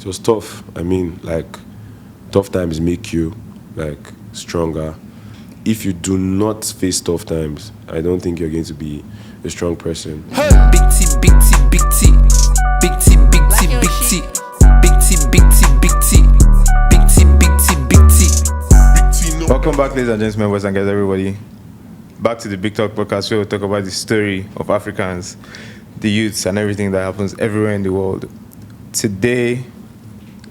It was tough. I mean, like, tough times make you, like, stronger. If you do not face tough times, I don't think you're going to be a strong person. Hey. Big T, big T, big T. Big T, big T, big T. Big T, big T, big T. Big T, big T, big T. Welcome back, ladies and gentlemen, boys and girls, everybody. Back to the Big Talk podcast, where we'll talk about the story of Africans, the youths, and everything that happens everywhere in the world. Today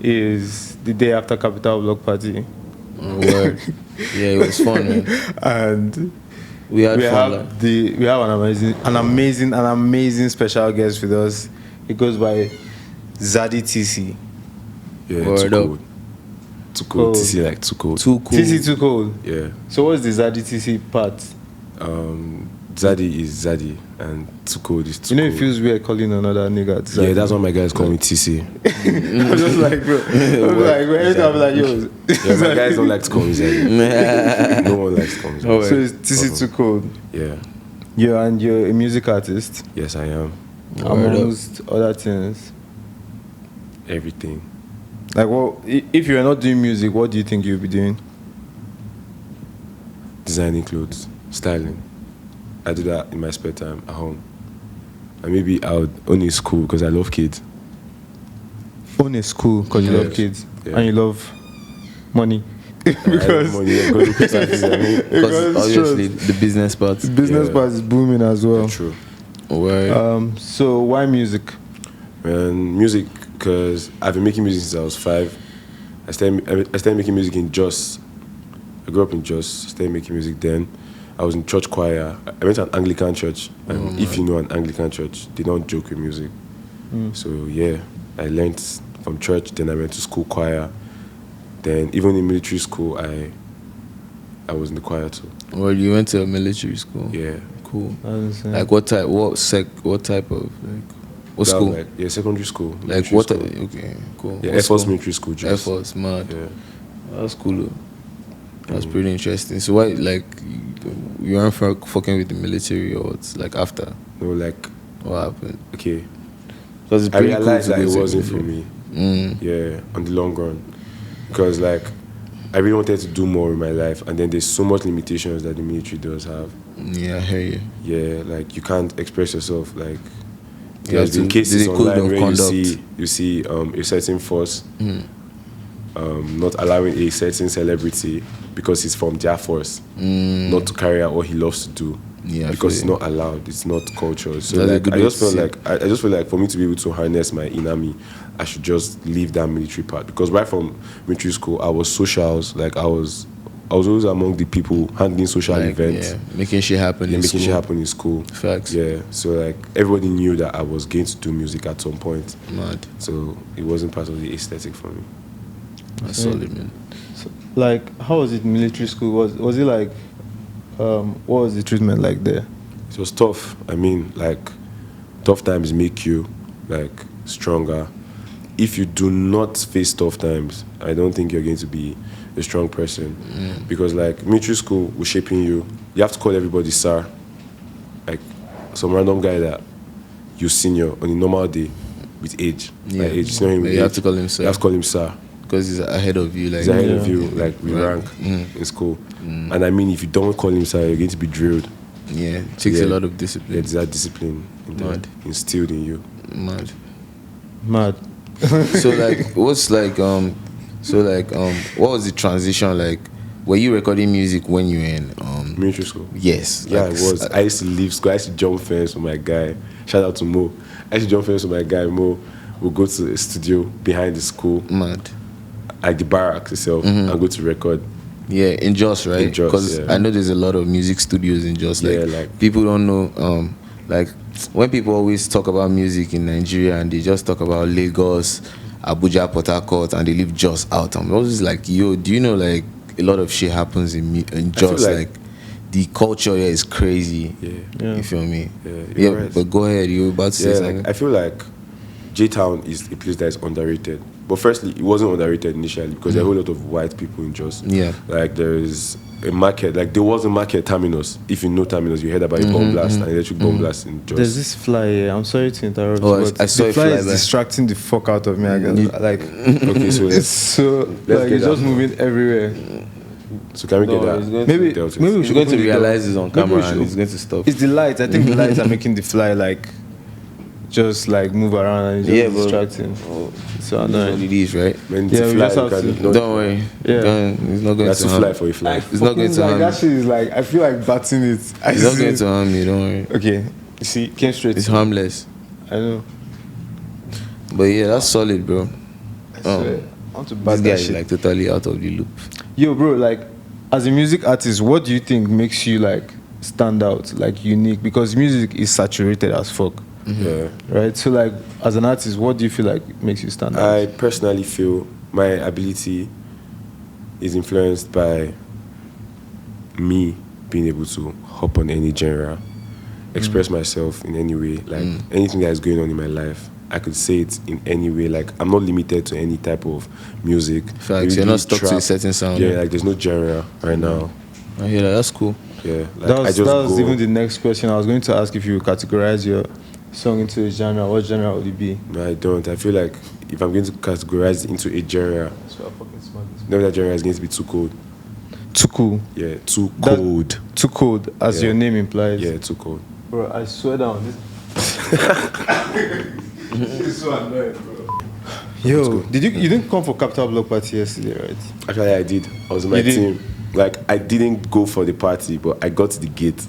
is the day after Capital Block Party. Oh, word. Yeah, it was fun, man. And we have an amazing special guest with us. He goes by Zaddy TC. Yeah, Word too up. cold. Too cold. TC, like, too cold. Too cool. TC too cold. Yeah. So what's the Zaddy TC part? Zaddy is Zaddy, and too cold is too You know, cold. it feels weird calling another nigga Zaddy. Yeah, that's what my guys call me TC. I'm just like, bro. Every time I'm like, yo. Yeah, my guys don't like to call me Zaddy. No one likes to call me Zaddy. So it's TC too cold. Yeah. Yeah, and you're a music artist. Yes, I am. Amongst other things. Everything. Like, well, if you're not doing music, what do you think you'll be doing? Designing clothes, styling. I do that in my spare time at home. And maybe I would own a school because I love kids. Own a school because you love kids. Yeah. And you love money. Because money, yeah, because Because obviously the business part. the business part is booming as well. True. Word. So why music? And music, because I've been making music since I was 5. I started making music in Jos. I grew up in Jos, started making music then. I was in church choir. I went to an Anglican church, and if you know an Anglican church, they don't joke with music. So yeah, I learned from church, then I went to school choir. Then even in military school, I was in the choir too. Well, you went to a military school. Yeah. Cool. Understand. Like what type? What type of like? What That school? was like, secondary school. Like military what? school. Okay, cool. Yeah, What Air Force school? military school. Jos. Air Force, mad. Yeah. That's cool. Though. That's pretty interesting. So why, like, you weren't fucking with the military or it's like after? No, like, What happened? okay. Because it's I pretty realized cool that to it go wasn't to for me. military. Yeah, on the long run. Because, like, I really wanted to do more in my life, and then there's so much limitations that the military does have. Yeah, I hear you. Yeah, like, you can't express yourself. Like, You there's have been to- cases there's a code online of where conduct. you see a certain force not allowing a certain celebrity because he's from their force not to carry out what he loves to do. Yeah, I because it's feel not allowed, it's not cultured. So That's a like, good I way just to feel see like I just feel like for me to be able to harness my inner me, I should just leave that military part. Because right from military school, I was socials. Like I was always among the people handling social Like, events, yeah, making shit happen. and in making school. shit happen in school. Facts. Yeah, so like everybody knew that I was going to do music at some point. Mad. So it wasn't part of the aesthetic for me. That's solid, man. So, like, how was it military school? Was it like, what was the treatment like there? It was tough. I mean, like, tough times make you, like, stronger. If you do not face tough times, I don't think you're going to be a strong person. Because, like, military school will shaping you. You have to call everybody sir. Like, some random guy that you senior on a normal day with age. Yeah. Like, age. You know him with You have age. to call him sir. You have to call him sir. Because he's ahead of you. Like, He's ahead Yeah. of you, like, we Right. rank in school. And I mean, if you don't call him sir, you're going to be drilled. yeah, it takes Yeah. a lot of Yeah, discipline. there's that discipline Mad. instilled in you. Mad. Mad. So like, what was the transition like? Were you recording music when you were in Military school. Yes. Yeah, like, I was. I used to leave school. I used to jump fence with my guy. Shout out to Mo. I used to jump fence with my guy Mo. We'll go to a studio behind the school, Mad. like the barracks itself, and go to record. Yeah, in Jos, right? In Jos, Because yeah. I know there's a lot of music studios in Jos. Like, Yeah, like- people don't know. Like when people always talk about music in Nigeria and they just talk about Lagos, Abuja, Port Harcourt, and they leave Jos out. I'm always like, yo, do you know like a lot of shit happens in Jos? like- Like the culture here is crazy. Yeah. Yeah. You feel me? Yeah, you're right. But go ahead. You were about to say Yeah, something. like I feel like J-Town is a place that is underrated. But firstly, it wasn't underrated initially because there are a whole lot of white people in Jos. Yeah. Like there is a market, like there was a market Terminus. If you know Terminus, you heard about a bomb blast, an electric bomb blast in Jos. There's this fly here. I'm sorry to interrupt. Oh, but I saw the it fly fly is by. distracting the fuck out of me. I guess. Like Okay, so it's so like get it's just that. moving everywhere. so can we get No, it's that? going Maybe dealt with? maybe we He's should going to open the door. realize it's on Maybe we camera should and he's going to stop. It's the lights. I think the lights are making the fly like just like move around and it's just Yeah, but- distracting. So I What know. it is, right? When Yeah, to we fly, just you have can to- ignore Don't worry. Yeah. He's not going That's to to harm. fly for a fly. It's not going to like harm. that shit is like I feel like batting it. I He's not see going it. to harm you. Don't worry. Okay, you see, came straight. It's to me. harmless. I know. But yeah, that's solid, bro. I swear. I want to bat This guy that is shit. like totally out of the loop. Yo, bro, like, as a music artist, what do you think makes you like stand out, like unique? Because music is saturated as fuck, Yeah. right? So, like, as an artist, what do you feel like makes you stand out? I personally feel my ability is influenced by me being able to hop on any genre, express myself in any way, like anything that is going on in my life. I could say it in any way. Like I'm not limited to any type of music. Facts, you're Maybe not stuck to a trap. certain sound. Yeah, like there's no genre right now. I hear that. That's cool. Yeah, like that I was, just that was go. even the next question. I was going to ask if you categorize your song into a genre. What genre would it be? No, I don't. I feel like if I'm going to categorize it into a genre, So fucking smart. then that genre is going to be too cold. Too cool. Yeah, too That- cold. Too cold, as Yeah. your name implies. Yeah, too cold. Bro, I swear down. This is so annoying, bro. Yo, you didn't come for Capital Block Party yesterday, right? Actually, I did. I was in my You did? team. Like, I didn't go for the party, but I got to the gate.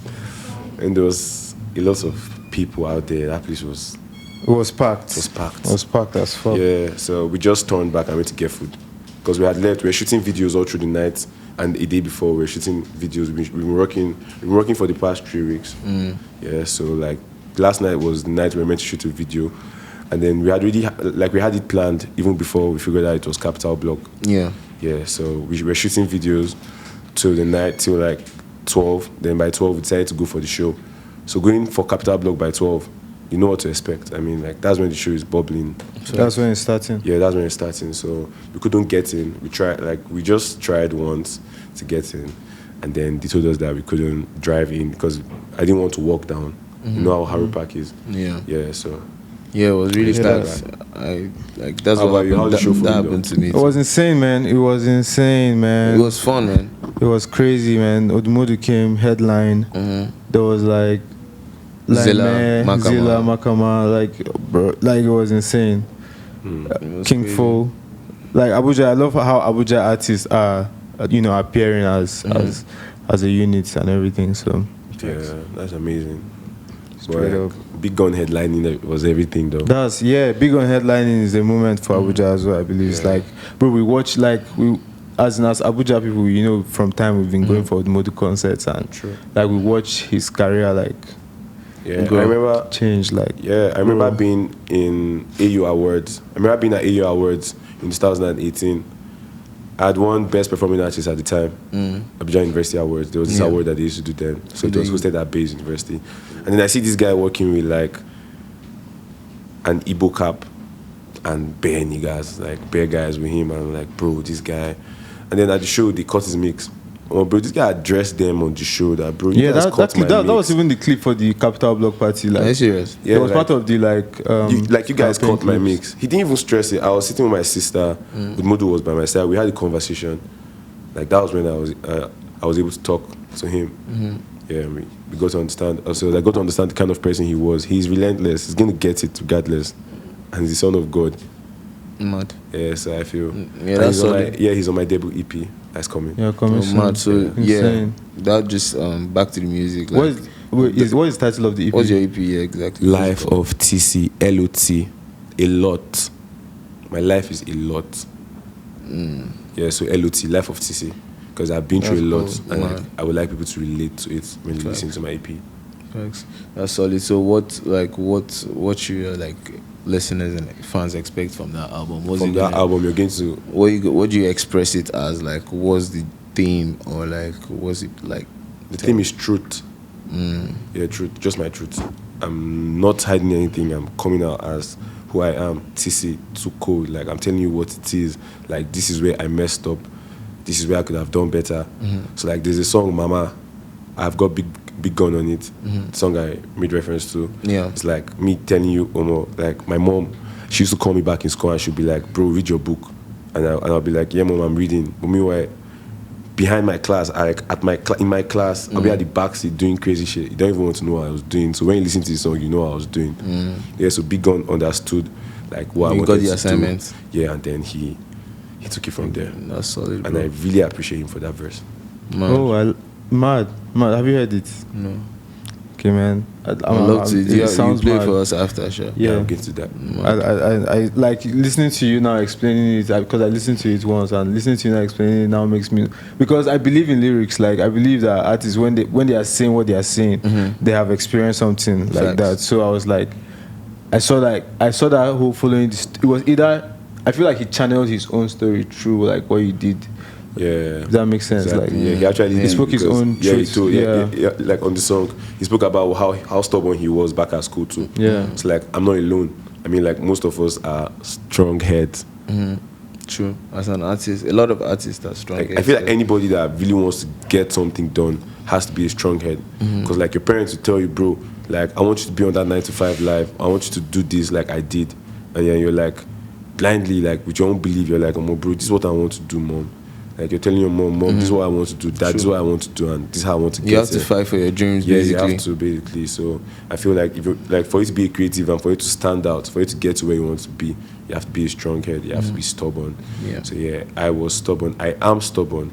And there was a lot of people out there. That place was It was packed. It was packed. It was packed as fuck. Yeah, so we just turned back and went to get food. Because we had left, we were shooting videos all through the night, and a day before we were shooting videos. We've been working for the past 3 weeks. Yeah, so like last night was the night we were meant to shoot a video, and then we had already we had it planned even before we figured out it was Capital Block. Yeah. Yeah, so we were shooting videos till the night till like 12. Then by 12 we decided to go for the show. So going for Capital Block by 12, you know what to expect. I mean, like that's when the show is bubbling. That's when it's starting. Yeah, that's when it's starting. So we couldn't get in. We just tried once to get in, and then they told us that we couldn't drive in because I didn't want to walk down. You know how Harrow Park is. Yeah. Yeah, so Yeah, it was really Yeah, fast. That's How what about you? How happened. the show for That you, happened though? to me. It was insane, man. It was insane, man. It was fun, man. It was crazy, man. Odumodu came headline. There was like Zilla, Laime, Makama. Zilla, Makama, like bro, like it was insane. It was King crazy. Fo, like Abuja. I love how Abuja artists are, appearing as a unit and everything. So yeah, that's amazing. Straight But up. Big Gun headlining was everything though. that's big on headlining is a moment for Abuja as well. I believe it's like, bro, we watch as Abuja people, from time we've been going for Odumodu concerts and like we watch his career like Yeah, I grow, remember. change like Yeah, I remember being in AU Awards. I remember being at AU Awards in 2018. I had won Best Performing Artist at the time, Abuja University Awards. There was this award that they used to do then. So it was hosted at Bayes University. And then I see this guy working with like an Igbo cap and bare niggas, like bare guys with him. And I'm like, bro, this guy. And then at the show, they cut his mix. Oh, bro, this guy addressed them on the show that, bro, you guys cut my that mix. was even the clip for the Capital Block Party. Like, Are you serious? Yeah, it was like- part of the you guys campaign caught my clips. mix. He didn't even stress it. I was sitting with my sister. Udmodu was by my side. We had a conversation. Like that was when I was able to talk to him. Yeah, we got to understand. Also, I got to understand the kind of person he was. He's relentless. He's gonna get it regardless, and he's the son of God. Mad. Yeah, so I feel. Yeah, and that's he's on my, solid. he's on my debut EP. That's coming. Yeah, coming Oh, soon. mad. So yeah, Insane. that just what to the music. What Like, what is the title of the EP? what's your EP? Yeah, exactly. Life of TC L.O.T. A lot. My life is a lot. Yeah, so L.O.T. Life of TC. Because I've been through a lot, That's cool. and Wow. like, I would like people to relate to it when they listen to my EP. Facts. That's solid. So what should your like listeners and like, fans expect from that album? What's From it that gonna- album, you're going to. What do you express it as? Like, what's the theme, or like, what's it like? The theme is truth. Yeah, truth. Just my truth. I'm not hiding anything. I'm coming out as who I am. TC, too cold. Like, I'm telling you what it is. Like, this is where I messed up. This is where I could have done better. So, like, there's a song, Mama. I've got big gun on it. The song I made reference to. Yeah. It's like me telling you, Omo, like, my mom, she used to call me back in school and she'd be like, bro, read your book. And I'll be like, yeah, Mom, I'm reading. But meanwhile, behind my class, in my class, I'll be at the back seat doing crazy shit. You don't even want to know what I was doing. So when you listen to the song, you know what I was doing. Yeah, so Big Gun understood like what I wanted got the to assignment. do. Yeah, and then he took it from there. That's solid, And bro. I really appreciate him for that verse. Man. Oh, mad. Have you heard it? No. Okay, man. I'd love to. It You sounds play mad. for us after, sure. Yeah, Yeah. I'll get to that. I like listening to you now explaining it because I listened to it once, and listening to you now explaining it now makes me, because I believe in lyrics. Like, I believe that artists, when they are saying what they are saying, they have experienced something like Facts. that. So I was like, I saw that whole following. It was either, I feel like he channeled his own story through like what you did. Yeah. If that makes sense. Exactly. Like, Yeah, he actually he did spoke his because- own Yeah, he truth. told. Yeah. Yeah, like on the song, he spoke about how stubborn he was back at school too. Yeah. It's like, I'm not alone. I mean, like, most of us are strong heads. True. As an artist, a lot of artists are strong. Like, I feel like anybody that really wants to get something done has to be a strong head. Because like your parents will tell you, bro, like, I want you to be on that 9-to-5 life. I want you to do this like I did. And then you're like, blindly, like, with your own belief, you're like, oh, bro, this is what I want to do, mom. Like, you're telling your mom, this is what I want to do, dad, this is what I want to do, and this is how I want to get you have to there. fight for your dreams, Yeah, basically. you have to, basically. So I feel like if you, like, for you to be a creative and for you to stand out, for you to get to where you want to be, you have to be a strong head. You have to be stubborn. Yeah. So yeah, I was stubborn. I am stubborn.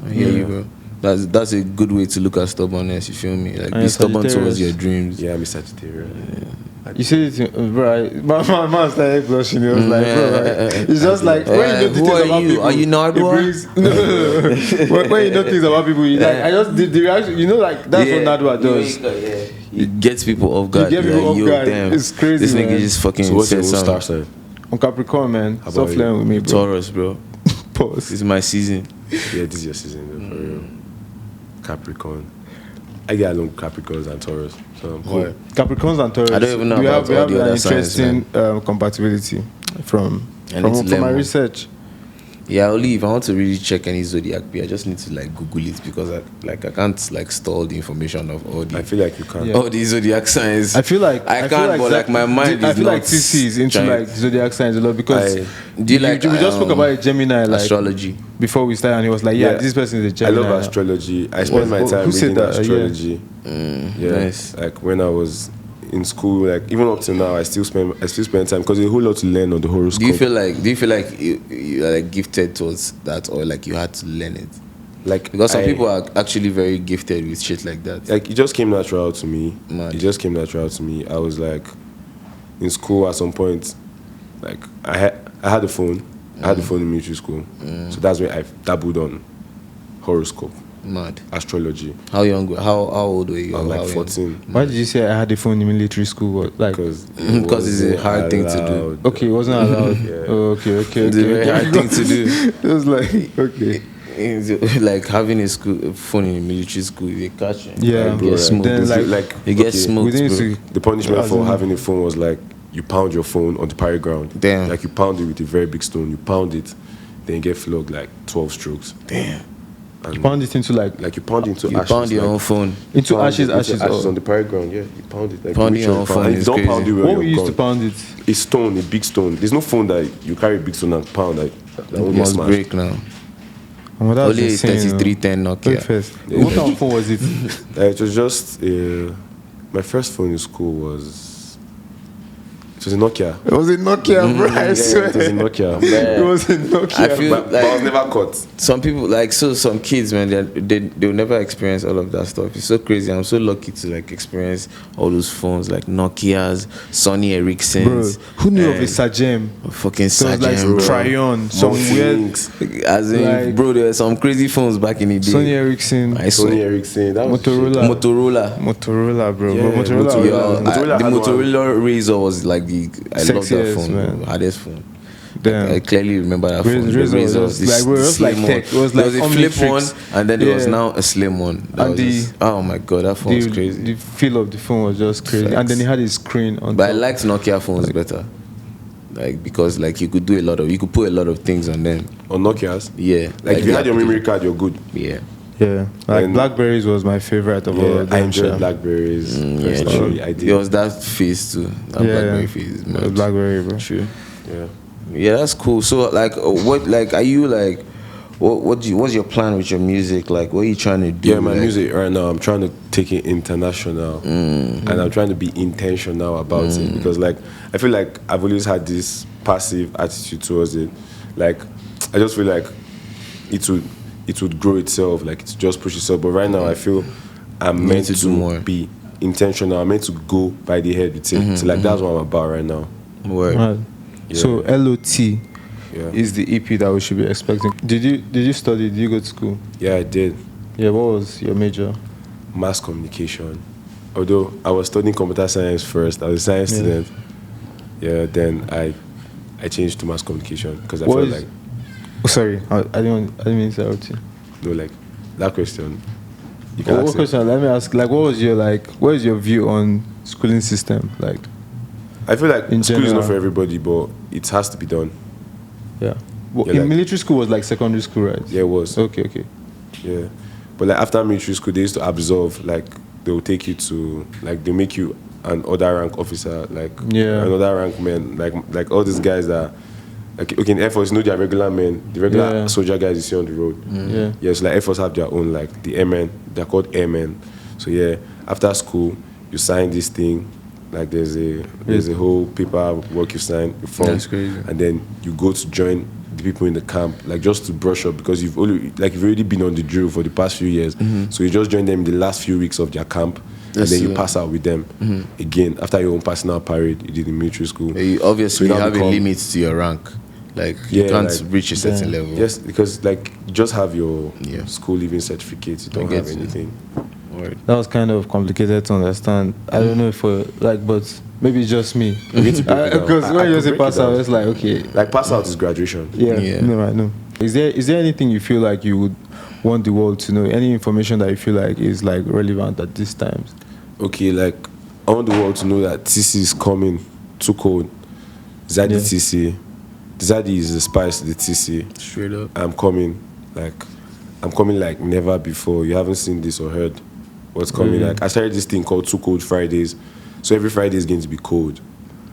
I hear you, bro. That's a good way to look at stubbornness. You feel me? Like, And be you're stubborn towards Sagittarius. your dreams. Yeah, I'm a Sagittarius. You said it, bro. My man started blushing. He was like, bro, like, it's just like when you know Who things are about you? people. Are you it Nardua? brings, no. when you know things about people, you like, I just the reaction. You know, like that's what Nardua does. It gets people off guard. You get people Like, off yo, guard. damn, It's crazy, This nigga man. just fucking So what's your said star something. sign? On Capricorn, man. How Stop about playing you? with me, bro. Taurus, bro. Pause. This is my season. Yeah, this is your season, though, for real. Capricorn. I get along with Capricorns and Taurus, so I'm cool. Capricorns and Taurus. I don't even know we about have, all we the have an other signs, interesting compatibility from I need to learn my more. research. Yeah, only if I want to really check any zodiac, I just need to like Google it because I can't like store the information of all I the feel like you can. Yeah. all the zodiac signs. I feel like I can't, but like my mind I is feel like not TC is into trying- like zodiac signs a lot because Do you like, we just spoke about a Gemini like astrology? before we started, and he was like, yeah, this person is a I Gemini. love astrology. I spend my Who time said reading that? astrology. Yeah, Nice. like when I was in school, like even up till now, I still spend time because there's a whole lot to learn on the horoscope. Do you feel like you are like gifted towards that, or like you had to learn it? like Because some people are actually very gifted with shit like that. like it just came natural to me. Mad. It just came natural to me. I was like in school at some point, like I had a phone. I had a phone in military school, so that's when I dabbled on horoscope, Mad. astrology. How young? How old were you? I was How like young? 14 Why did you say I had a phone in military school? Like, because Because it's a hard thing to do. okay, it wasn't allowed. Yeah. Oh, okay. It's a very hard thing to do. It was like, okay. It's like having a phone in a military school, they catch you. Yeah. you get smoked. Then, Then, like, You get okay, smoked, within bro. sec- The punishment As for in- having a phone was like you pound your phone on the parade ground. Damn. Like you pound it with a very big stone. You pound it, then you get flogged like 12 strokes. Damn. And pound it into like like you pound it into You ashes. pound your like, own phone. into pound ashes, it into ashes. ashes Oh. on the parade ground. Yeah, you pound it. Like Pounding you make your own you phone and if is you don't pound it crazy. well, What you're we used to gone. pound it? A stone, a big stone. There's no phone that you carry a big stone and pound like that It won't get must smashed. break now. Oh, that's Only insane, 3310 Wait Nokia. first. Yeah. What kind of phone was it? It was just my first phone in school was it was a Nokia. It was a Nokia, bro. I Yeah, swear. it was a Nokia. It was a Nokia. I feel But I was like never caught. some people, like, so some kids, man, they'll never experience all of that stuff. It's so crazy. I'm so lucky to like experience all those phones, like Nokias, Sony Bro, Ericssons. who knew of a and Sagem? fucking So it was like Sagem, bro. Tryon, some weird Multi-links, As in, like- bro, there were some crazy phones back in the day. Sony Ericsson, I Sony swear. Ericsson, that was Motorola. Motorola. bro. Yeah, But Motorola, Motorola. was- Yo, Motorola the had one. Motorola Razor was like the I love that Sexiest, phone, man. bro. Hardest phone. damn. I clearly remember that phone. The Razor was Razor, just like, bro, it was slim like tech. one. It was There like was a flip one, Omnitrix. and then there was Yeah. now a slim one. That And was just, oh my god, that phone was crazy. The feel of the phone was just crazy, Facts. and then it had a screen on But I top. liked Nokia phones better. Like because like you could put a lot of things on them. On Nokia's. Yeah. Like if you the had your memory card, you're good. Yeah. Yeah, like And- Blackberries was my favorite of all Yeah, of I them. enjoyed sha. Blackberries. Yeah, Personally, true. I did. There was that phase too. That Blackberry phase. mad. Blackberry, bro. True. Yeah. Yeah, that's cool. So like, what like are you like? What's your plan with your music? Like, what are you trying to do? Yeah, my like, music right now, I'm trying to take it international, and I'm trying to be intentional about it because, like, I feel like I've always had this passive attitude towards it. Like, I just feel like it would grow itself, like it just push itself. But right now, I feel I'm meant to do more. be intentional. I'm meant to go by the head with it. So, like, that's what I'm about right now. Word. Right. Yeah. So L.O.T. Yeah, is the EP that we should be expecting. Did you study? Did you go to school? yeah, I did. Yeah. What was your major? Mass communication. Although I was studying computer science first, I was a science Yeah. student. Yeah, then I changed to mass communication because I What felt is- like Oh, sorry, I didn't mean to interrupt you. no, like that question. You can What ask it. question? Let me ask. Like, what is your view on schooling system? Like, I feel like in school is not general? for everybody, but it has to be done. yeah. Well, Yeah, in like- military school was like secondary school, right? Yeah, it was. Okay. Yeah, but like after military school, they used to absolve. Like they will take you to like they make you an other rank officer, like Yeah. another rank man, like all these guys that like okay in Air Force, you know, they are regular men, the regular Yeah. soldier guys you see on the road. Yeah. Yes, like Air Force have their own, like the airmen, they're called airmen. So yeah, after school, you sign this thing. Like there's a whole paperwork you sign, you form, That's crazy. and then you go to join the people in the camp, like just to brush up because you've already been on the drill for the past few years. So you just join them in the last few weeks of their camp, and That's then you it. pass out with them again after your own personal parade you did in military school. You obviously So you now have a become- limit to your rank. Like you Yeah, can't like- reach a certain Yeah. level. Yes, because like you just have your Yeah. school leaving certificate, you don't get have you. anything. Word. That was kind of complicated to understand. I don't know if but maybe it's just me. need to break it down. Because I when you could say break it pass out, down. it's like okay. Like pass out is graduation. Yeah. Yeah. No, I know. Is there anything you feel like you would want the world to know? Any information that you feel like is like relevant at this time? Okay, like I want the world to know that TC is coming. Too cold. Zaddy Yeah. TC. Zaddy is the spice to the TC. Straight up. I'm coming like never before. You haven't seen this or heard what's coming. Like I started this thing called Too Cold Fridays. So every Friday is going to be cold.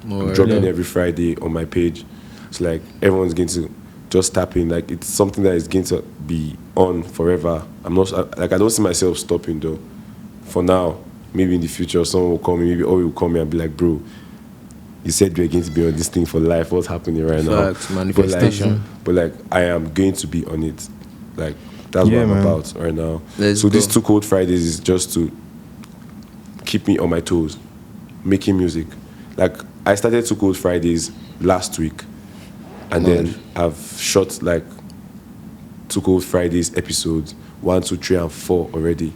I'm Word. dropping Yeah. every Friday on my page. It's like everyone's going to just tap in. Like it's something that is going to be on forever. I don't see myself stopping though. For now, maybe in the future someone will call me, maybe Ori will call me and be like, bro, you said you're going to be on this thing for life. What's happening right now? Facts, manifestation. But like I am going to be on it. Like that's Yeah, what I'm man. about right now. Let's So go. these Too Cold Fridays is just to keep me on my toes, making music. Like I started Too Cold Fridays last week, and then I've shot like Too Cold Fridays episodes 1, 2, 3, and 4 already.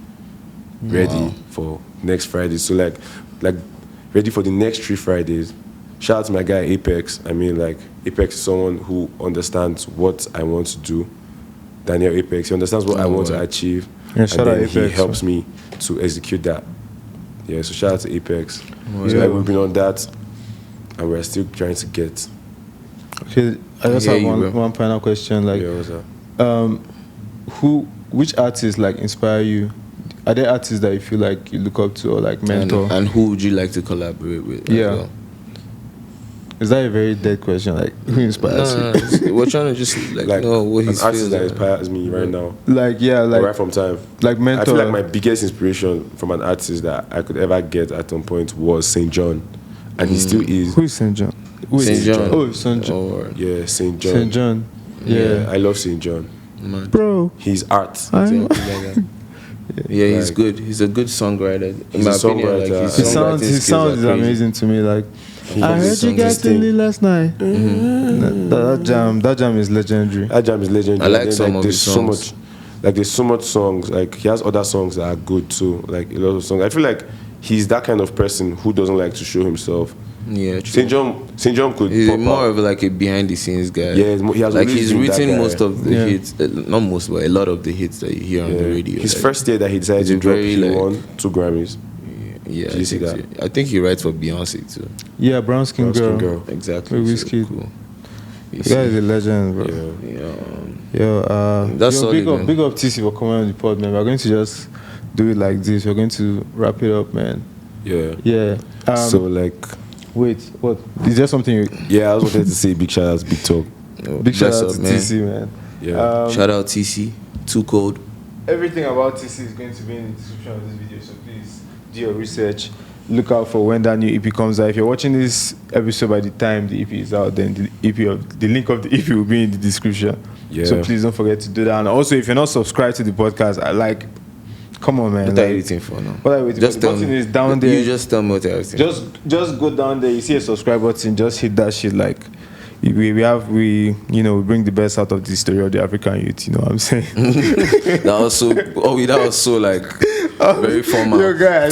Ready for next Friday. So like ready for the next 3 Fridays. Shout out to my guy Apex. I mean, like Apex is someone who understands what I want to do. Daniel Apex, he understands what I want to achieve, Yeah, and shout out then he Apex, helps me to execute that. Yeah, so shout out to Apex. So Yeah. like we've been on that, and we're still trying to get. Okay, I just hear have you, bro. one final question. Like, Yeah, what's that? which artists like inspire you? Are there artists that you feel like you look up to or like mentor? And who would you like to collaborate with? as Yeah. well? Is that a very dead question? Like, who inspires you? No, we're trying to just like know what an he's artist that feeling. inspires me right now, Like, yeah, right like, from time. like mentor. I feel like my biggest inspiration from an artist that I could ever get at some point was St. John, and he still is. Who is St. John? Who is St. John. Oh, St. John. Or Yeah, St. John. St. John. Yeah. I love St. John. man. Bro. He's art. Something like that. Yeah, he's Like- good. He's a good songwriter. In He's my a opinion, like songwriter. his His sound, songwriting his skills sound are is crazy. amazing to me. Like, He I comes heard with you some guys this thing. did last night. That jam is legendary. That jam is legendary. I like And then, some of there's his so songs. much, like there's so much songs. Like he has other songs that are good too. Like a lot of songs. I feel like he's that kind of person who doesn't like to show himself. Yeah, true. St. John could He's pop more out. of like a behind the scenes guy. Yeah, he has like always he's been that written guy. most of the Yeah. hits, not most, but a lot of the hits that you hear on the Yeah. radio. His like, first year that he decided he's to a drop, very, he like- won 2 Grammys. Yeah, Did you see that? I think he writes for Beyonce too. Yeah, brown skin Brown girl. Skin Girl. Exactly. With so Wizkid. cool. You The guy is see? a legend, bro. Yeah. That's solid, big up, man. big up TC for coming on the pod, man. We're going to just do it like this. We're going to wrap it up, man. Yeah. Yeah. So like, Wait, what? Is there something? yeah, I was wanted to say big shout out to Big Talk. Big shout Bless out up, to man. TC, man. Yeah. Shout out TC. Too cold. Everything about TC is going to be in the description of this video, so please do your research. Look out for when that new EP comes out. If you're watching this episode by the time the EP is out, then the link of the EP will be in the description. Yeah. So please don't forget to do that. And also, if you're not subscribed to the podcast, come on, man. What are you waiting for now? What are you waiting for? The button is down there. You just tell me what you're waiting for. Just go down there. You see a subscribe button. Just hit that shit. Like we bring the best out of the story of the African youth. You know what I'm saying? That was so like very formal. Yo, guy,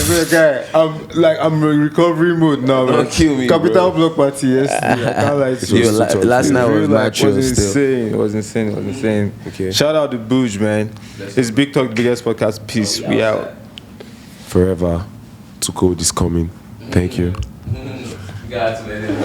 I'm in recovery mode now. Don't Man. kill me, Capital bro. Block Party yesterday. I can't lie to Yo, you. last night was It mature was still. insane. It was insane. Okay. Shout out to Booge, man. It's Big Talk, biggest podcast. Peace. We out. Forever. Too cold is coming. Thank you. Got to let it